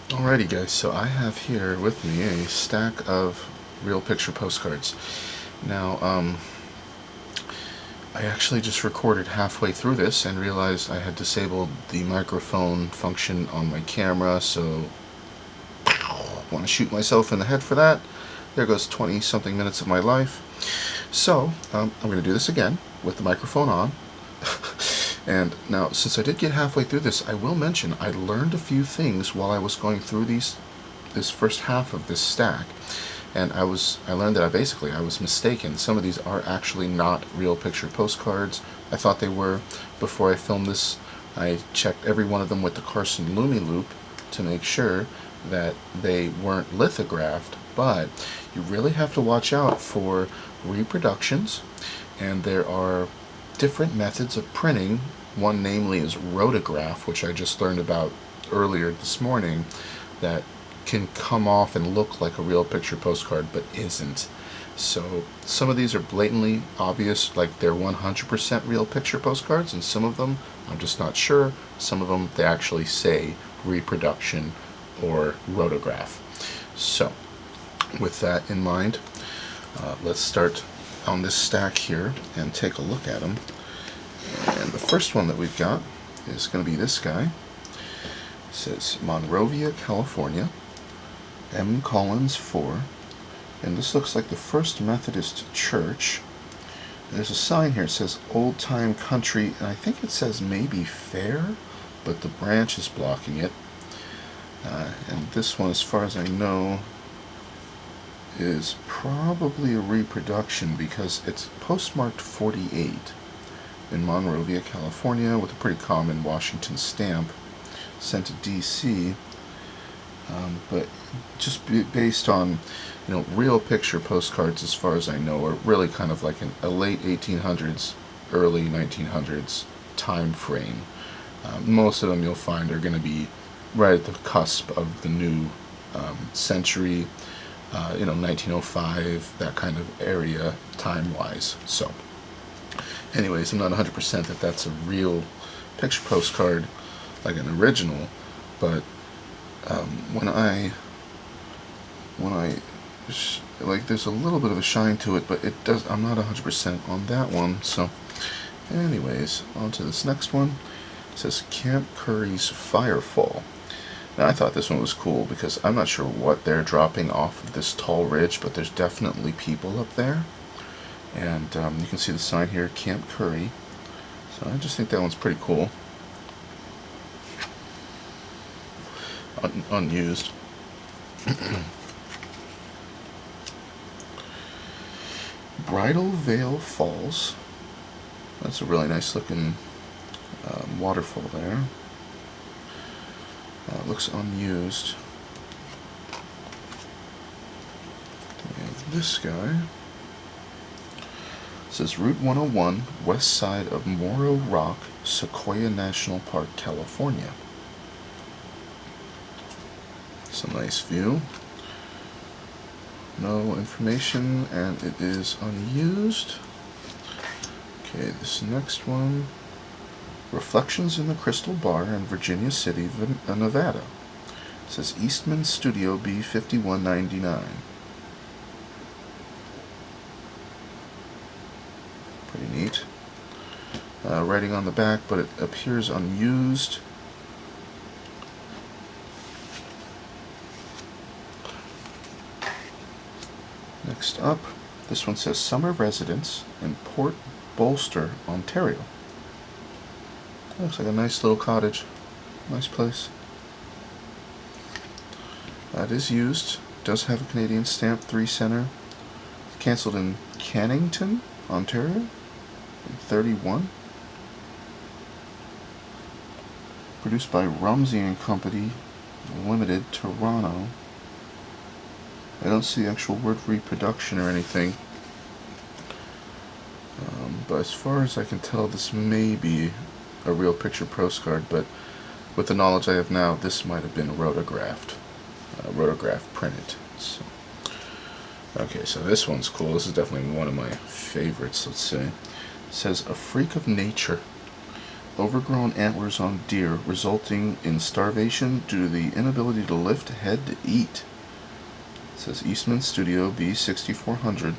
Alrighty guys, so I have here with me a stack of real picture postcards. Now, I actually just recorded halfway through this and realized I had disabled the microphone function on my camera, so I want to shoot myself in the head for that. There goes 20 something minutes of my life. So, I'm going to do this again with the microphone on. And now, since I did get halfway through this, I will mention I learned a few things while I was going through this first half of this stack, and I learned that I was mistaken. Some of these are actually not real picture postcards. I thought they were. Before I filmed this, I checked every one of them with the Carson Lumi Loop to make sure that they weren't lithographed, but you really have to watch out for reproductions, and there are different methods of printing. One namely is rotograph, which I just learned about earlier this morning, that can come off and look like a real picture postcard but isn't. So some of these are blatantly obvious, like they're 100% real picture postcards, and some of them I'm just not sure. Some of them they actually say reproduction or rotograph. So with that in mind, let's start on this stack here and take a look at them. And the first one that we've got is going to be this guy. It says Monrovia, California, M. Collins 4, and this looks like the First Methodist Church. And there's a sign here. It says Old Time Country, and I think it says maybe Fair, but the branch is blocking it. And this one, as far as I know, is probably a reproduction because it's postmarked 48 in Monrovia, California, with a pretty common Washington stamp, sent to DC. But just based on, real picture postcards, as far as I know, are really kind of like a late 1800s, early 1900s time frame. Most of them you'll find are going to be right at the cusp of the new century, 1905, that kind of area time-wise. So, anyways, I'm not 100% that that's a real picture postcard, like an original, but when I like, there's a little bit of a shine to it, but it does. I'm not 100% on that one. So, anyways, on to this next one. It says Camp Curry's Firefall. Now, I thought this one was cool because I'm not sure what they're dropping off of this tall ridge, but there's definitely people up there. And you can see the sign here, Camp Curry. So I just think that one's pretty cool. Unused. Bridal Veil Falls. That's a really nice looking waterfall there. Looks unused. We have this guy. It says Route 101, west side of Morro Rock, Sequoia National Park, California. It's a nice view. No information, and it is unused. Okay, this next one. Reflections in the Crystal Bar in Virginia City, Nevada. It says Eastman Studio B5199. Pretty neat. Writing on the back, but it appears unused. Next up, this one says Summer Residence in Port Bolster, Ontario. Looks like a nice little cottage. Nice place. That is used. Does have a Canadian stamp, 3 center. Cancelled in Cannington, Ontario, in 31. Produced by Rumsey and Company, Limited, Toronto. I don't see the actual word reproduction or anything. But as far as I can tell, this may be a real picture postcard, but with the knowledge I have now, this might have been rotographed printed. So, okay, so this one's cool. This is definitely one of my favorites, let's say. It says A Freak of Nature. overgrown antlers on deer, resulting in starvation due to the inability to lift head to eat. It says Eastman Studio B6400.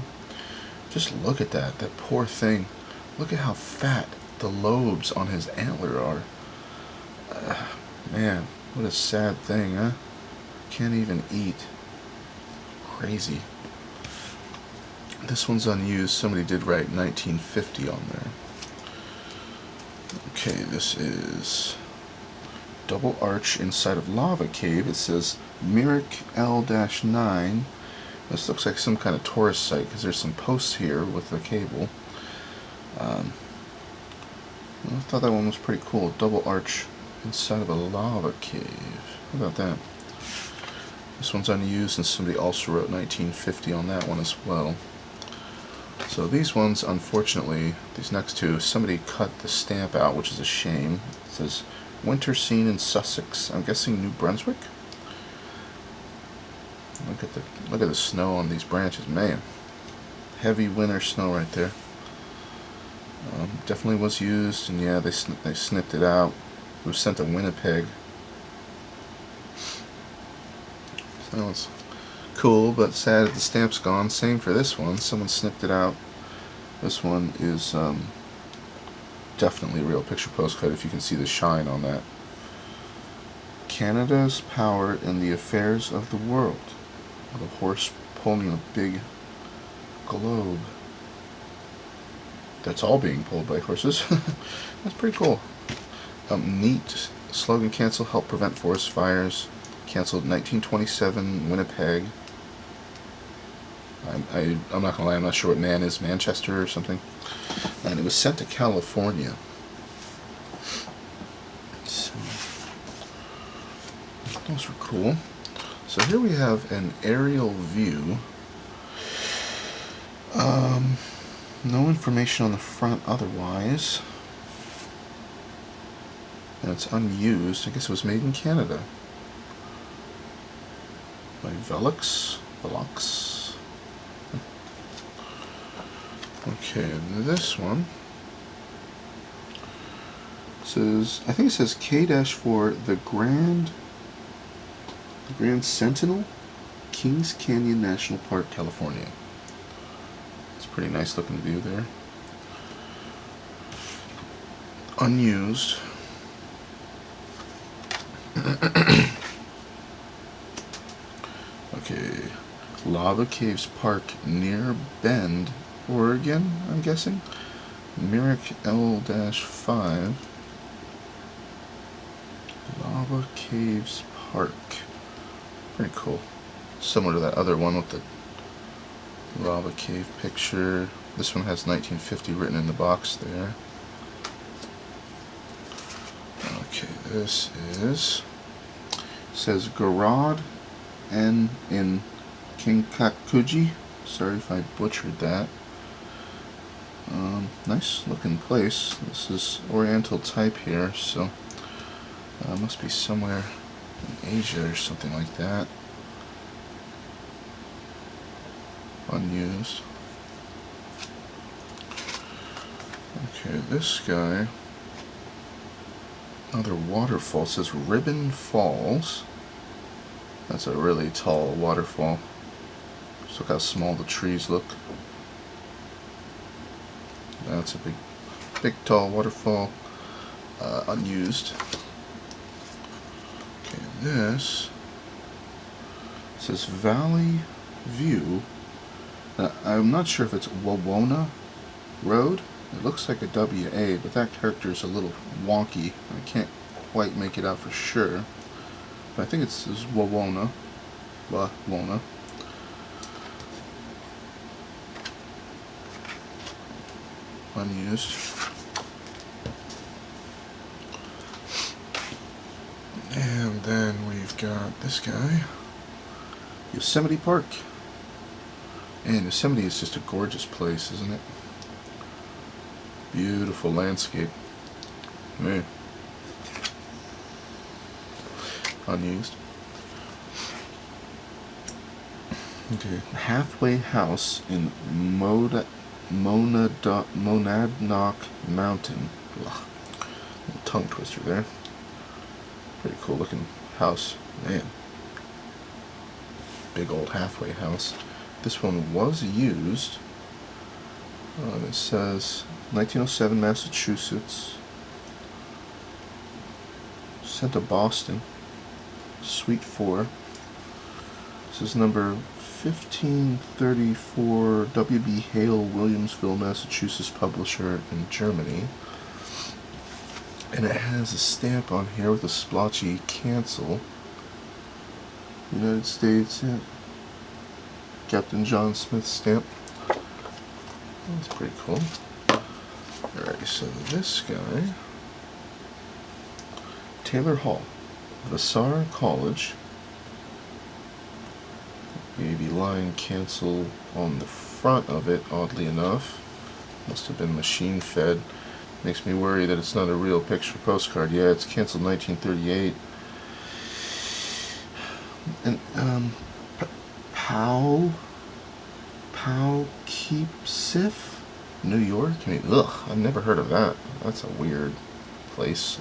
Just look at that poor thing. Look at how fat the lobes on his antler are. Man, what a sad thing, huh? Can't even eat. Crazy. This one's unused. Somebody did write 1950 on there. Okay, this is double arch inside of lava cave. It says Myrick L-9. This looks like some kind of tourist site because there's some posts here with the cable. I thought that one was pretty cool. Double arch inside of a lava cave. How about that? This one's unused, and somebody also wrote 1950 on that one as well. So these ones, unfortunately, these next two, somebody cut the stamp out, which is a shame. It says winter scene in Sussex. I'm guessing New Brunswick. Look at the snow on these branches, man. Heavy winter snow right there. Definitely was used, and yeah, they snipped it out. It was sent to Winnipeg. So it's cool, but sad that the stamp's gone. Same for this one. Someone snipped it out. This one is definitely a real picture postcard if you can see the shine on that. Canada's power in the affairs of the world. With a horse pulling a big globe. That's all being pulled by horses. That's pretty cool. Neat. Slogan cancel, help prevent forest fires. Canceled 1927, Winnipeg. I'm not gonna lie, I'm not sure what man is, Manchester or something. And it was sent to California. So, those were cool. So here we have an aerial view. No information on the front otherwise. And it's unused. I guess it was made in Canada. By Velux. Okay, this one says, I think it says K-4, the Grand Sentinel, Kings Canyon National Park, California. It's a pretty nice looking view there. Unused. Okay, Lava Caves Park near Bend, Oregon, I'm guessing. Myrick L-5. Lava Caves Park. Pretty cool. Similar to that other one with the lava cave picture. This one has 1950 written in the box there. Okay, this is, says Garod N in Kinkakuji. Sorry if I butchered that. Nice looking place. This is Oriental type here, so must be somewhere in Asia or something like that. Unused. Okay, this guy. Another waterfall. Says Ribbon Falls. That's a really tall waterfall. Just look how small the trees look. That's a big tall waterfall. Unused. Okay, this says Valley View. I'm not sure if it's Wawona Road. It looks like a WA, but that character is a little wonky. I can't quite make it out for sure. But I think it says Wawona. Wawona. Unused. And then we've got this guy. Yosemite Park. And Yosemite is just a gorgeous place, isn't it? Beautiful landscape. Yeah. Unused. Okay. Halfway House in Monadnock Mountain. Ugh. Tongue twister there. Pretty cool looking house. Man. Big old halfway house. This one was used. It says 1907 Massachusetts. Sent to Boston. Suite 4. This is number 1534 W.B. Hale, Williamsville, Massachusetts, publisher in Germany. And it has a stamp on here with a splotchy cancel. United States, yeah. Captain John Smith stamp. That's pretty cool. Alright, so this guy, Taylor Hall, Vassar College. Maybe line cancel on the front of it, oddly enough. Must have been machine fed. Makes me worry that it's not a real picture postcard. Yeah, it's canceled 1938. And Poughkeepsie, New York. I mean, I've never heard of that. That's a weird place.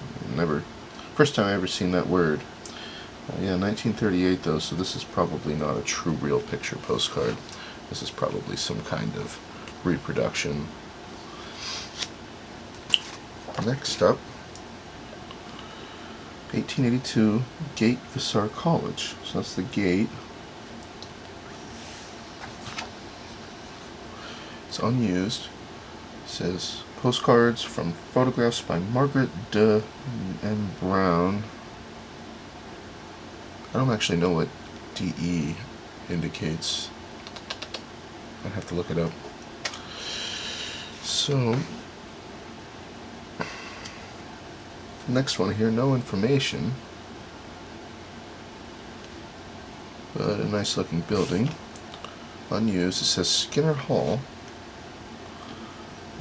First time I ever seen that word. Yeah, 1938 though, so this is probably not a true real picture postcard. This is probably some kind of reproduction. Next up, 1882, Gate Vassar College. So that's the gate. It's unused. It says postcards from photographs by Margaret de M. Brown. I don't actually know what DE indicates. I have to look it up. So, next one here, no information, but a nice looking building. Unused. It says Skinner Hall,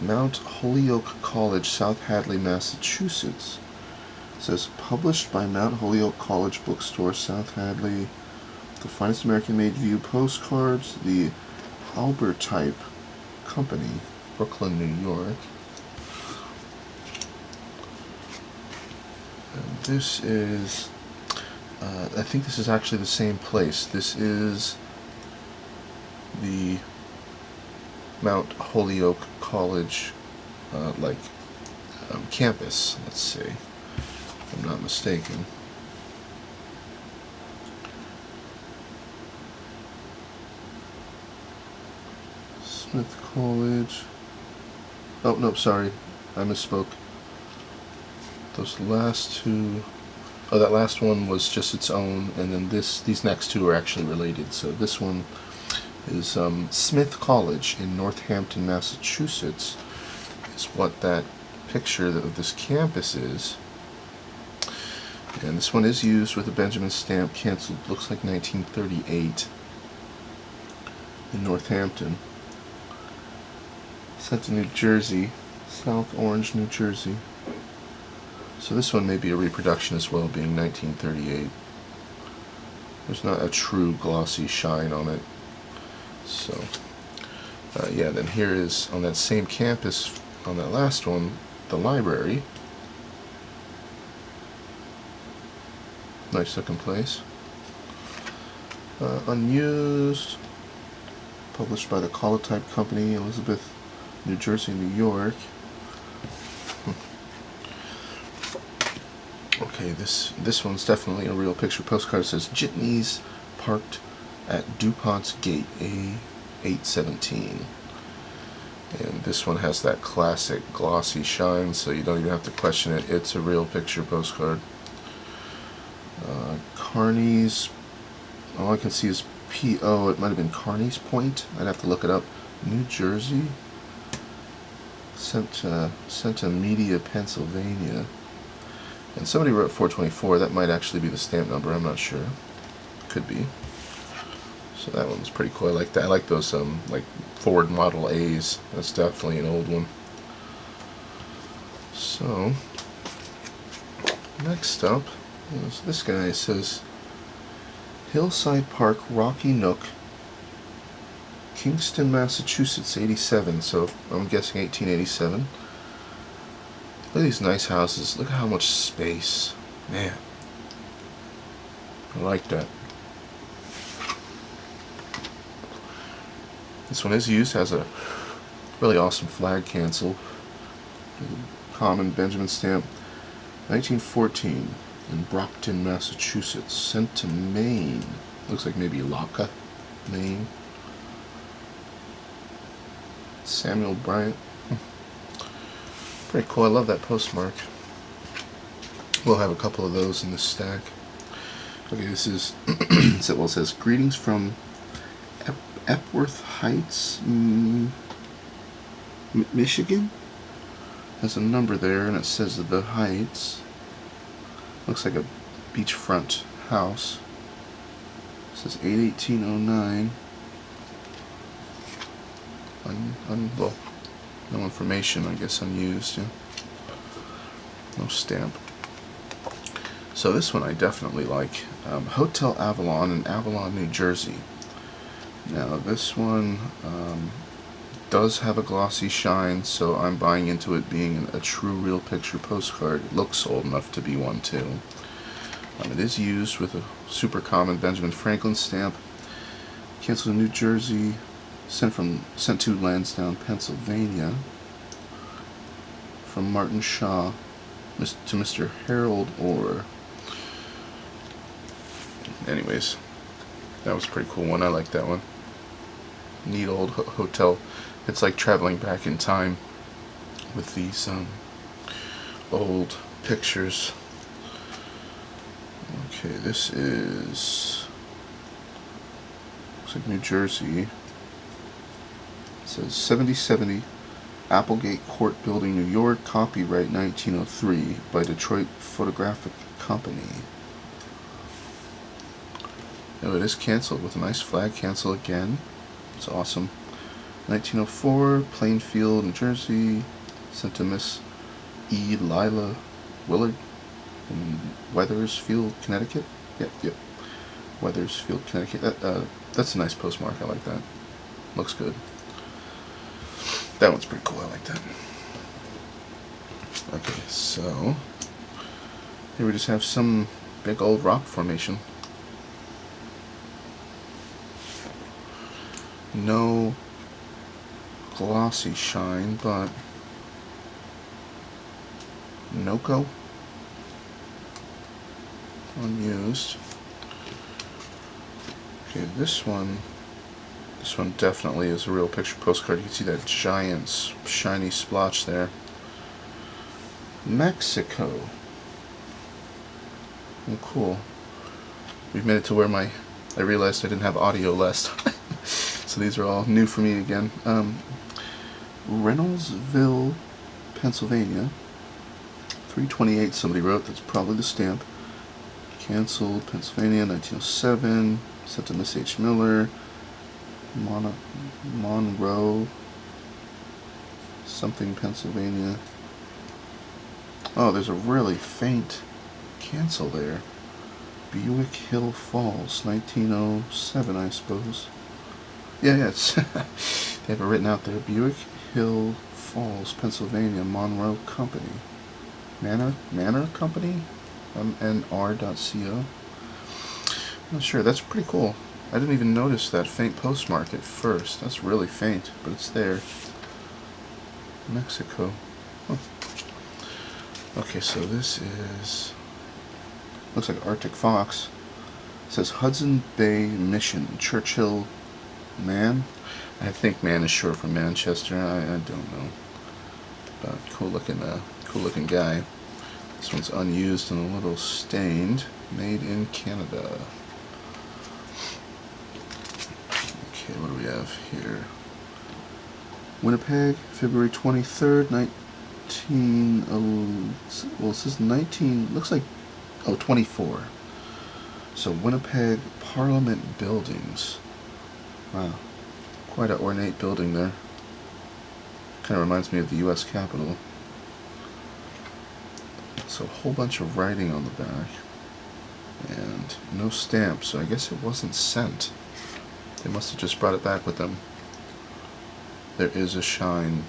Mount Holyoke College, South Hadley, Massachusetts. It says published by Mount Holyoke College Bookstore, South Hadley. The finest American-made view postcards. The Albertype Company, Brooklyn, New York. And this is, I think this is actually the same place. This is the Mount Holyoke College, campus, let's see, if I'm not mistaken. Smith College. Oh, no, sorry, I misspoke. Those last two, that last one was just its own, and then these next two are actually related. So this one is Smith College in Northampton, Massachusetts, is what that picture of this campus is. And this one is used with a Benjamin stamp, canceled, looks like 1938, in Northampton. Sent to New Jersey, South Orange, New Jersey. So this one may be a reproduction as well, being 1938. There's not a true glossy shine on it. So, yeah, then here is, on that same campus, on that last one, the library. Nice looking place. Unused. Published by the Colotype Company, Elizabeth, New Jersey, New York. Okay, this one's definitely a real picture postcard. It says Jitneys parked at DuPont's Gate A817. And this one has that classic glossy shine, so you don't even have to question it. It's a real picture postcard. Carney's, all I can see is P.O. It might have been Carney's Point. I'd have to look it up. New Jersey. Sent to Media, Pennsylvania. And somebody wrote 424. That might actually be the stamp number. I'm not sure. Could be. So that one's pretty cool. I like that. I like those like Ford Model A's. That's definitely an old one. So next up is this guy. It says Hillside Park, Rocky Nook, Kingston, Massachusetts, 87. So I'm guessing 1887. Look at these nice houses. Look at how much space. Man. I like that. This one is used, has a really awesome flag cancel. Common Benjamin stamp. 1914 in Brockton, Massachusetts. Sent to Maine. Looks like maybe Locka, Maine. Samuel Bryant. Pretty cool. I love that postmark. We'll have a couple of those in the stack. Okay, this is it says greetings from Epworth Heights, Michigan. Has a number there, and it says the Heights. Looks like a beachfront house. It says 8/18/09. Well, no information, I guess, unused. Yeah. No stamp. So this one I definitely like. Hotel Avalon in Avalon, New Jersey. Now this one does have a glossy shine, so I'm buying into it being a true real picture postcard. It looks old enough to be one too. It is used with a super common Benjamin Franklin stamp. Canceled in New Jersey. Sent to Lansdowne, Pennsylvania. From Martin Shaw to Mr. Harold Orr. Anyways, that was a pretty cool one. I like that one. Neat old hotel. It's like traveling back in time with these old pictures. Okay, this is, looks like New Jersey. It says 7070 Applegate Court Building, New York, copyright 1903 by Detroit Photographic Company. Oh, it is canceled with a nice flag cancel again. It's awesome. 1904, Plainfield, New Jersey. Sent to Miss E. Lila Willard in Wethersfield, Connecticut. Yep. Wethersfield, Connecticut. That's a nice postmark. I like that. Looks good. That one's pretty cool. I like that. Okay, so here we just have some big old rock formation. No glossy shine, but Noco, unused. Okay, this one definitely is a real picture postcard. You can see that giant shiny splotch there. Mexico. Oh, cool. We've made it to where I realized I didn't have audio last time. So these are all new for me again. Reynoldsville, Pennsylvania. 328 somebody wrote. That's probably the stamp. Canceled, Pennsylvania, 1907. Sent to Miss H. Miller. Monroe. Something, Pennsylvania. Oh, there's a really faint cancel there. Buick Hill Falls, 1907, I suppose. Yeah, it's they have it written out there. Buick Hill Falls, Pennsylvania, Monroe Company. Manor Company? MNR.co. Not sure. That's pretty cool. I didn't even notice that faint postmark at first. That's really faint, but it's there. Mexico. Huh. Okay, so this is, looks like Arctic Fox. It says Hudson Bay Mission, Churchill, Man. I think Man is short for Manchester. I don't know, but cool looking guy. This one's unused and a little stained. Made in Canada. Okay, what do we have here? Winnipeg, February 23rd, well, it says 19, looks like, 24. So Winnipeg Parliament Buildings. Wow, quite an ornate building there. Kind of reminds me of the U.S. Capitol. So a whole bunch of writing on the back. And no stamp, so I guess it wasn't sent. They must have just brought it back with them. There is a shine.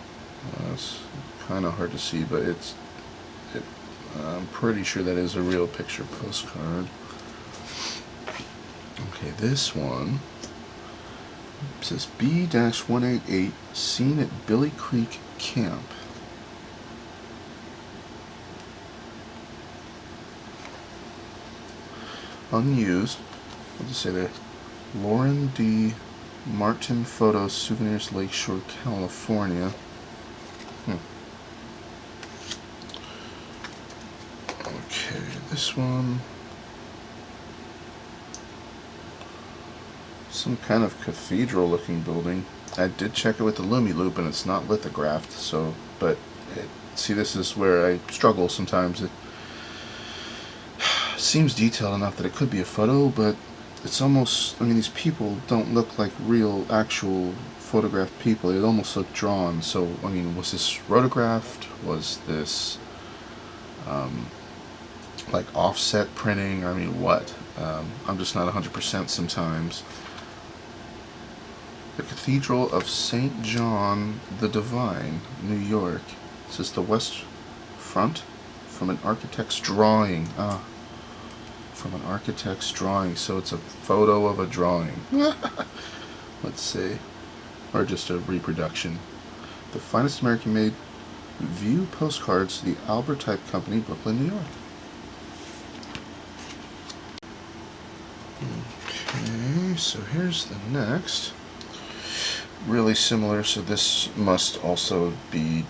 It's kind of hard to see, but it's I'm pretty sure that is a real picture postcard. Okay, this one says B-188 seen at Billy Creek Camp. Unused. What does it say there? Lauren D. Martin Photos, Souvenirs, Lakeshore, California. Okay, this one. Some kind of cathedral looking building. I did check it with the Lumiloop and it's not lithographed, so, but see, this is where I struggle sometimes. It seems detailed enough that it could be a photo, but it's almost, I mean, these people don't look like real, actual photographed people. They almost look drawn. So, I mean, was this rotographed? Was this like offset printing? I mean, what? I'm just not 100% sometimes. The Cathedral of St. John the Divine, New York. It says the west front from an architect's drawing. From an architect's drawing, so it's a photo of a drawing. Let's see. Or just a reproduction. The finest American-made view postcards, the Albert Type Company, Brooklyn, New York. Okay, so here's the next. Really similar, so this must also be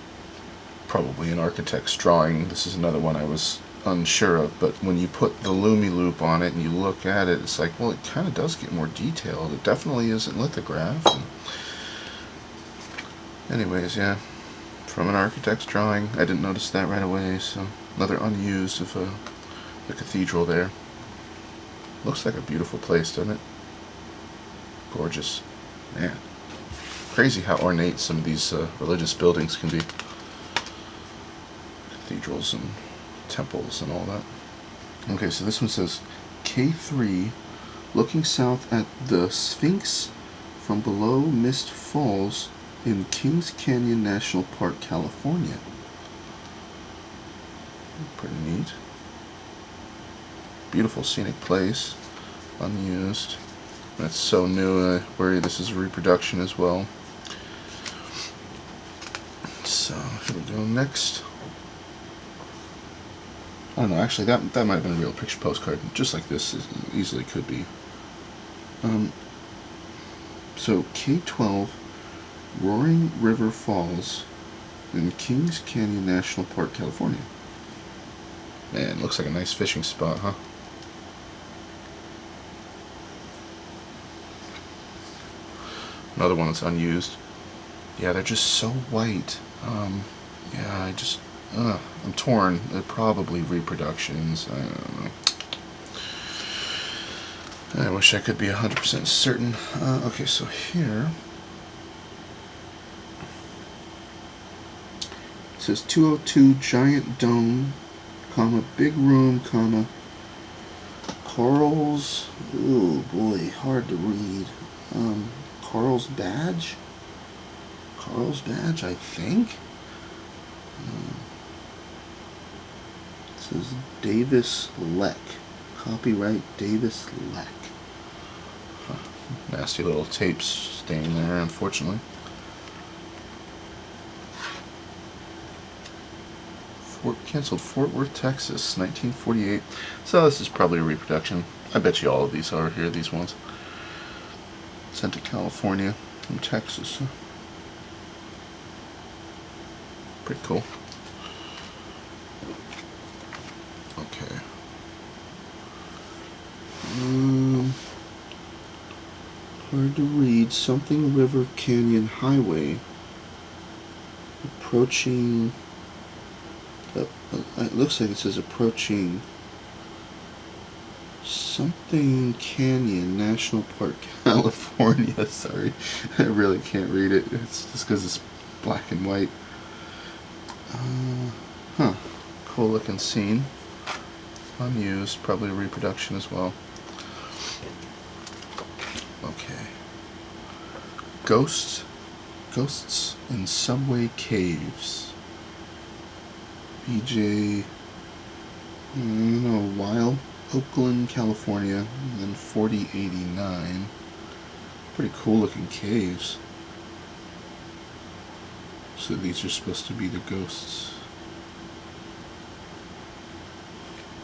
probably an architect's drawing. This is another one I was unsure of, but when you put the Lumiloop on it and you look at it, it's like, well, it kind of does get more detailed. It definitely isn't lithographed. Anyways, yeah, from an architect's drawing. I didn't notice that right away, so another unused of the cathedral there. Looks like a beautiful place, doesn't it? Gorgeous. Man. Crazy how ornate some of these religious buildings can be. Cathedrals and temples and all that. Okay, so this one says K3 looking south at the Sphinx from below Mist Falls in Kings Canyon National Park, California. Pretty neat. Beautiful scenic place. Unused. That's so new. I worry this is a reproduction as well. So here we go. Next. I don't know, actually that might have been a real picture postcard, just like this easily could be. So K12 Roaring River Falls in Kings Canyon National Park, California. Man, looks like a nice fishing spot, huh? Another one that's unused. Yeah, they're just so white. Yeah, I'm torn. They're probably reproductions. I don't know. I wish I could be 100% certain. Okay, so here it says 202 Giant Dome, comma, big room, comma, Carl's. Oh boy, hard to read. Carl's badge. Carl's badge, I think. It says Davis Leck. Copyright Davis Leck. Huh. Nasty little tape stain there, unfortunately. Canceled Fort Worth, Texas, 1948. So this is probably a reproduction. I bet you all of these are here, these ones. Sent to California from Texas. Pretty cool. Okay. Hard to read. Something River Canyon Highway. Approaching. It looks like it says approaching something Canyon National Park, California. Sorry, I really can't read it. It's just because it's black and white. Cool looking scene. Unused, probably a reproduction as well. Okay. Ghosts in subway caves. BJ No, Wild Oakland, California, and then 4089. Pretty cool looking caves. So these are supposed to be the ghosts.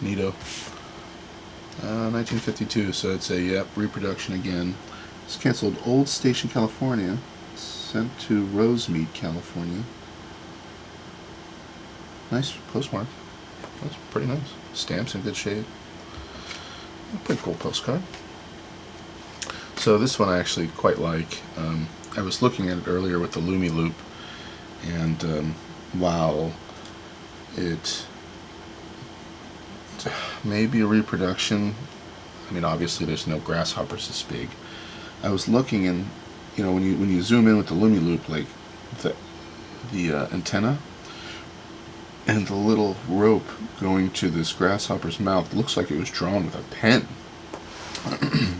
Neato. 1952, so it's a, yep, reproduction again. It's canceled. Old Station, California. Sent to Rosemead, California. Nice postmark. That's pretty nice. Stamps in good shape. Pretty cool postcard. So this one I actually quite like. I was looking at it earlier with the Lumi Loop, and while it may be a reproduction, I mean obviously there's no grasshoppers this big. I was looking, and you know, when you zoom in with the Lumi Loop, like the antenna and the little rope going to this grasshopper's mouth looks like it was drawn with a pen.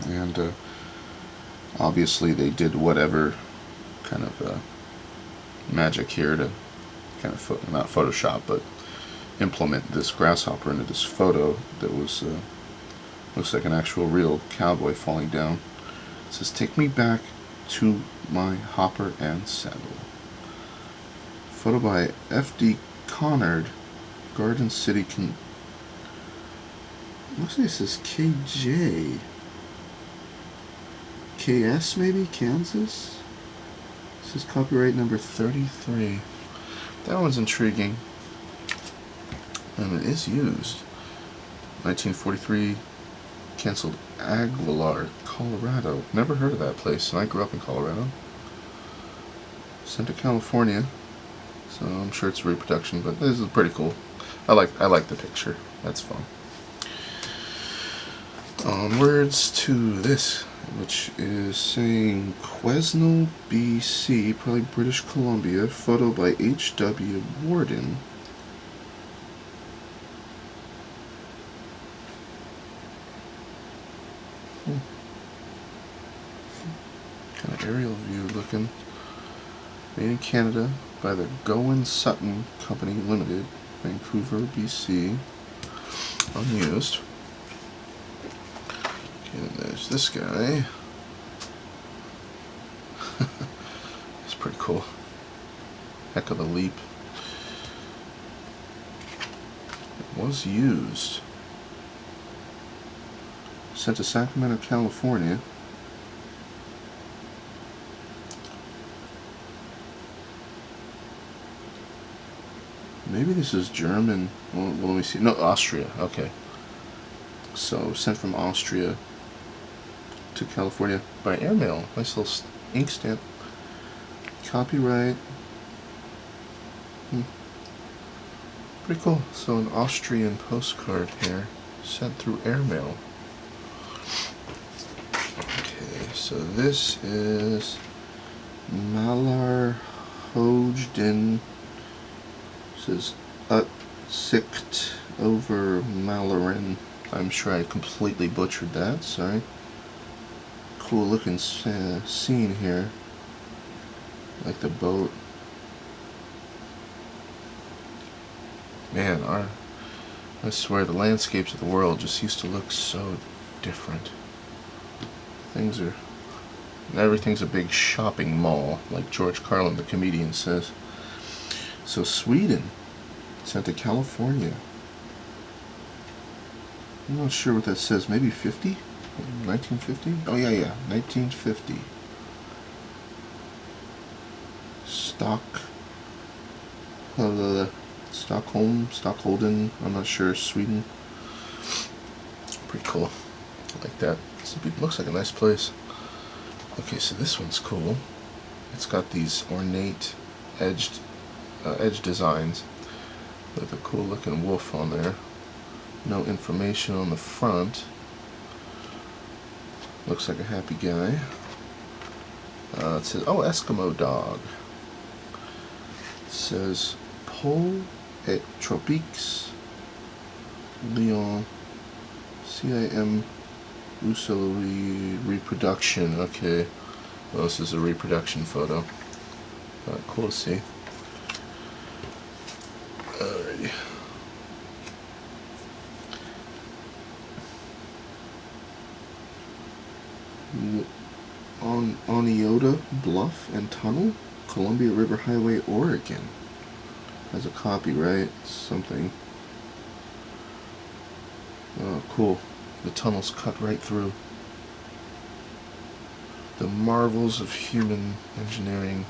And obviously they did whatever kind of magic here to kind of not Photoshop, but implement this grasshopper into this photo that was looks like an actual real cowboy falling down. It says, "Take me back to my hopper and saddle." Photo by F.D. Connard, Garden City, looks like it says KJ. KS maybe? Kansas? This is copyright number 33. That one's intriguing. And it is used. 1943, canceled Aguilar, Colorado. Never heard of that place, and I grew up in Colorado. Sent to California. So I'm sure it's a reproduction, but this is pretty cool. I like the picture. That's fun. Onwards to this, which is saying Quesnel, BC, probably British Columbia. Photo by H.W. Warden. Kind of aerial view looking. Made in Canada by the Gowan Sutton Company Limited, Vancouver, BC. Unused. Okay, then there's this guy. It's pretty cool. Heck of a leap. It was used. Sent to Sacramento, California. Maybe this is German. Well, let me see. No, Austria. Okay. So, sent from Austria to California by airmail. Nice little ink stamp. Copyright. Pretty cool. So, an Austrian postcard here. Sent through airmail. Okay, so this is Malar Hojden. Says Utsicht over Malarin. I'm sure I completely butchered that, sorry. Cool looking scene here. Like the boat. Man, I swear the landscapes of the world just used to look so different. Everything's a big shopping mall, like George Carlin, the comedian, says. So Sweden, sent to California. I'm not sure what that says. Maybe 50? 1950? Oh yeah, 1950. Stockholden. I'm not sure. Sweden. Pretty cool. I like that. It looks like a nice place. Okay, so this one's cool. It's got these ornate edge designs with a cool looking wolf on there. No information on the front. Looks like a happy guy. It says, oh, Eskimo dog. It says Pole et Tropiques Lyon CIM Rousseau reproduction. Okay, well, this is a reproduction photo. Cool to see. Alrighty. on Oneota Bluff and Tunnel, Columbia River Highway, Oregon. Has a copyright something. Oh, cool. The tunnel's cut right through. The marvels of human engineering.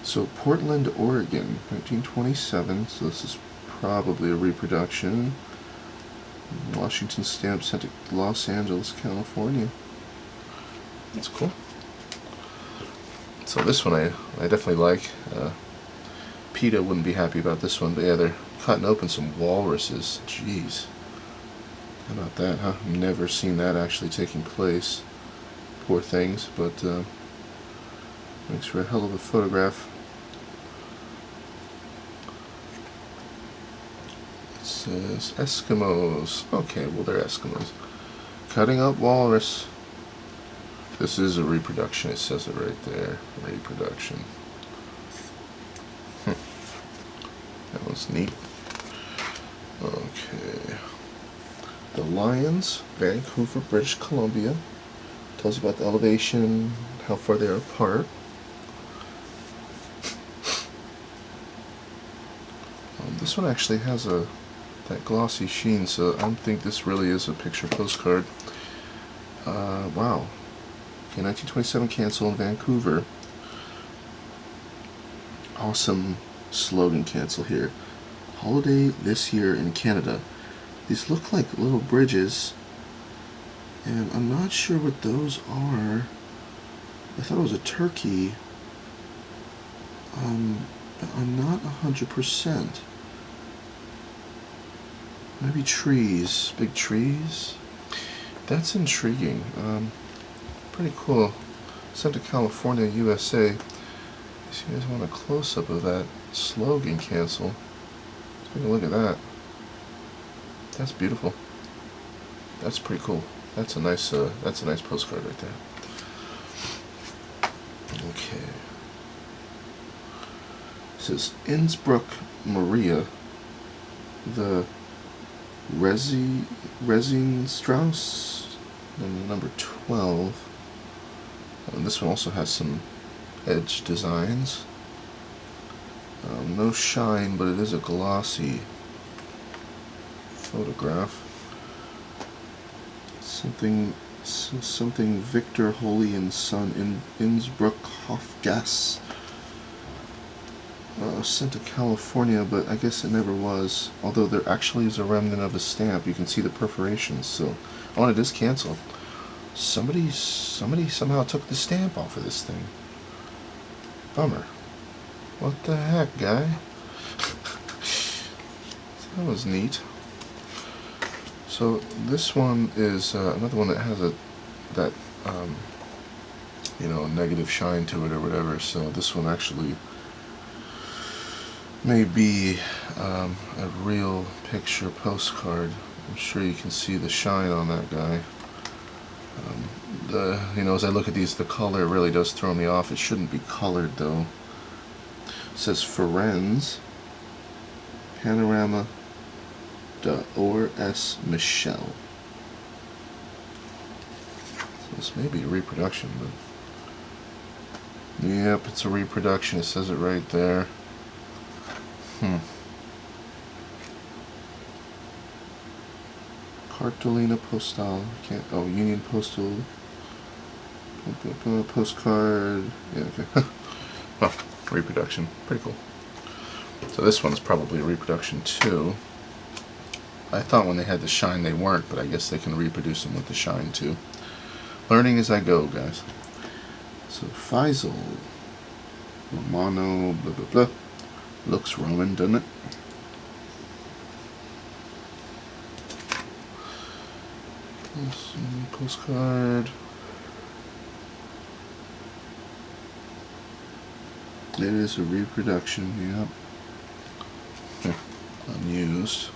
So, Portland, Oregon, 1927. So this is probably a reproduction. Washington stamp sent to Los Angeles, California. That's cool. So this one I definitely like. PETA wouldn't be happy about this one, but yeah, they're cutting open some walruses. Jeez. How about that, huh? Never seen that actually taking place. Poor things, but makes for a hell of a photograph. It says Eskimos. Okay, well they're Eskimos. Cutting up walrus. This is a reproduction, it says it right there. Reproduction. That one's neat. Okay. The Lions, Vancouver, British Columbia. Tells you about the elevation, how far they're apart. This one actually has that glossy sheen, so I think this really is a picture postcard. Wow. Okay, 1927 cancel in Vancouver. Awesome slogan cancel here. Holiday this year in Canada. These look like little bridges, and I'm not sure what those are. I thought it was a turkey, but I'm not 100%. Maybe trees, big trees. That's intriguing. Pretty cool. Sent to California, USA. If you guys want a close-up of that slogan cancel, take a look at that. That's beautiful. That's pretty cool. That's a nice postcard right there. Okay. This is Innsbruck, Maria. The Resin Strauss, and number 12. And this one also has some edge designs. No shine, but it is a glossy photograph. Something Victor Holy and Son in Innsbruck Hofgasse. Sent to California, but I guess it never was. Although there actually is a remnant of a stamp. You can see the perforations. So, oh, it is canceled. Somebody somehow took the stamp off of this thing. Bummer. What the heck, guy? That was neat. So this one is another one that has that negative shine to it or whatever. So this one actually may be a real picture postcard. I'm sure you can see the shine on that guy. As I look at these, the color really does throw me off. It shouldn't be colored though. It says Ferenz Panorama de Or-S Michel. So this may be a reproduction, but yep, it's a reproduction. It says it right there. Cartolina Postal. Union Postal. Postcard. Yeah, okay. Well, reproduction. Pretty cool. So this one's probably a reproduction too. I thought when they had the shine they weren't, but I guess they can reproduce them with the shine too. Learning as I go, guys. So Faisal. Romano, blah blah blah. Looks Roman, doesn't it? Postcard. It is a reproduction, yep. Unused.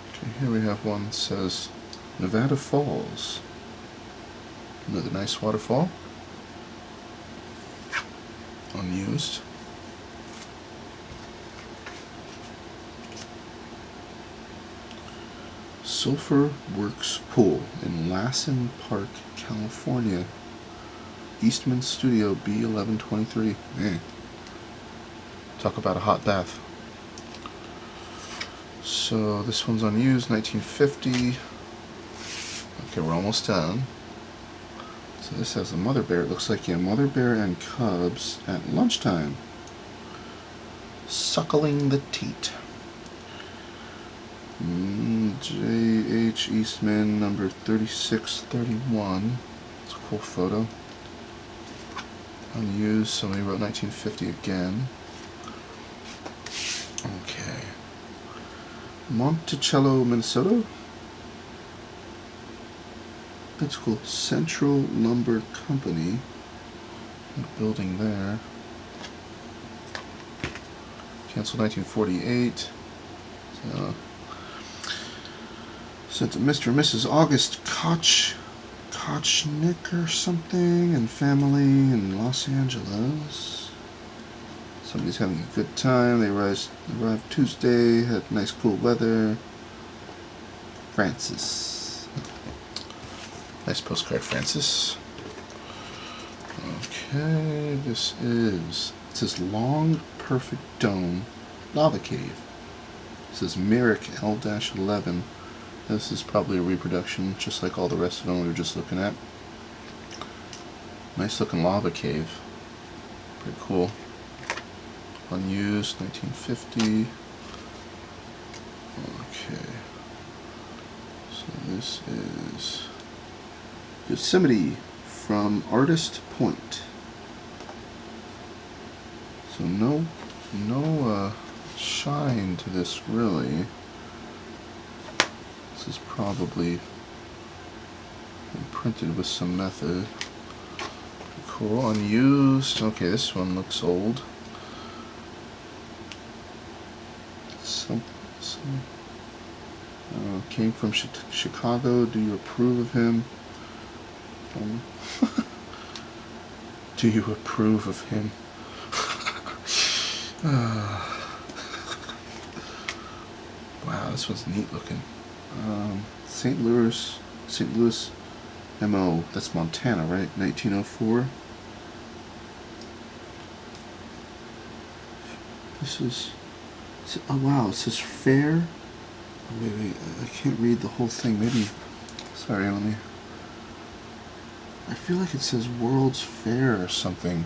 Okay, here we have one that says Nevada Falls. Another nice waterfall. Unused. Sulphur Works Pool in Lassen Park, California. Eastman Studio B1123. Man, talk about a hot bath. So this one's unused, 1950. Okay, we're almost done. So this has a mother bear. It looks like, yeah, mother bear and cubs at lunchtime, suckling the teat. J.H. Eastman, number 3631. It's a cool photo. Unused, somebody wrote 1950 again. Okay. Monticello, Minnesota. That's cool. Central Lumber Company. Building there. Canceled 1948. Sent to Mr. and Mrs. August Kochnick or something and family in Los Angeles. Somebody's having a good time. They arrived Tuesday, had nice cool weather. Francis. Nice postcard, Francis. Okay, it says Long Perfect Dome Lava Cave. It says Merrick L-11. This is probably a reproduction, just like all the rest of them we were just looking at. Nice looking lava cave. Pretty cool. Unused, 1950. Okay. So this is Yosemite from Artist Point. So no shine to this really. This is probably been printed with some method. Cool. Unused. Okay, this one looks old. Came from Chicago. Do you approve of him? Do you approve of him? Wow, this one's neat looking. St. Louis MO. That's Montana, right? 1904. This is. Oh wow! It says fair. Oh, wait! I can't read the whole thing. Maybe. Sorry, let me. I feel like it says World's Fair or something.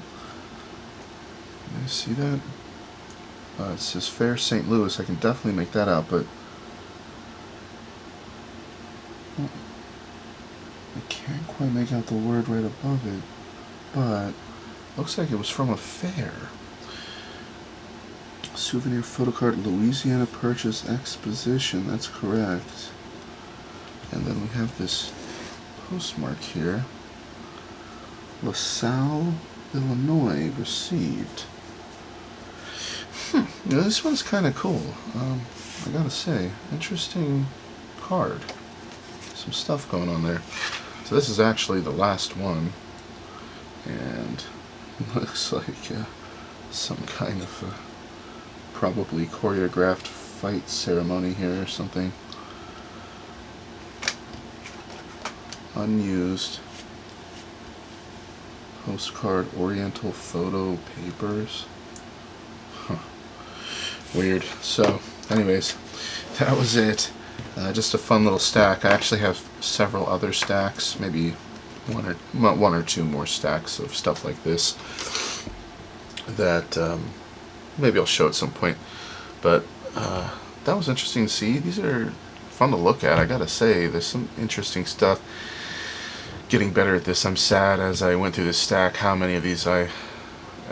Can you see that? It says Fair St. Louis. I can definitely make that out, but I can't quite make out the word right above it. But looks like it was from a fair. Souvenir photo card, Louisiana Purchase Exposition. That's correct. And then we have this postmark here. LaSalle, Illinois, received. This one's kind of cool. I gotta say, interesting card. Some stuff going on there. So this is actually the last one, and looks like some kind of probably choreographed fight ceremony here or something. Unused. Postcard Oriental Photo Papers. Weird. So, anyways, that was it. Just a fun little stack. I actually have several other stacks, maybe one or two more stacks of stuff like this that maybe I'll show at some point. But that was interesting to see. These are fun to look at. I gotta say, there's some interesting stuff. Getting better at this. I'm sad as I went through this stack how many of these I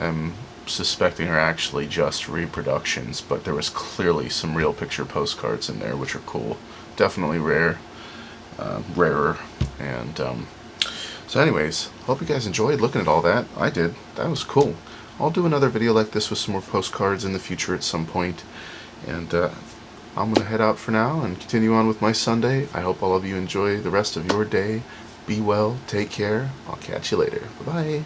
am suspecting are actually just reproductions, but there was clearly some real picture postcards in there, which are cool. Definitely rarer, and so anyways, hope you guys enjoyed looking at all that. I did. That was cool. I'll do another video like this with some more postcards in the future at some point, and I'm gonna head out for now and continue on with my Sunday. I hope all of you enjoy the rest of your day. Be well, take care. I'll catch you later. Bye bye.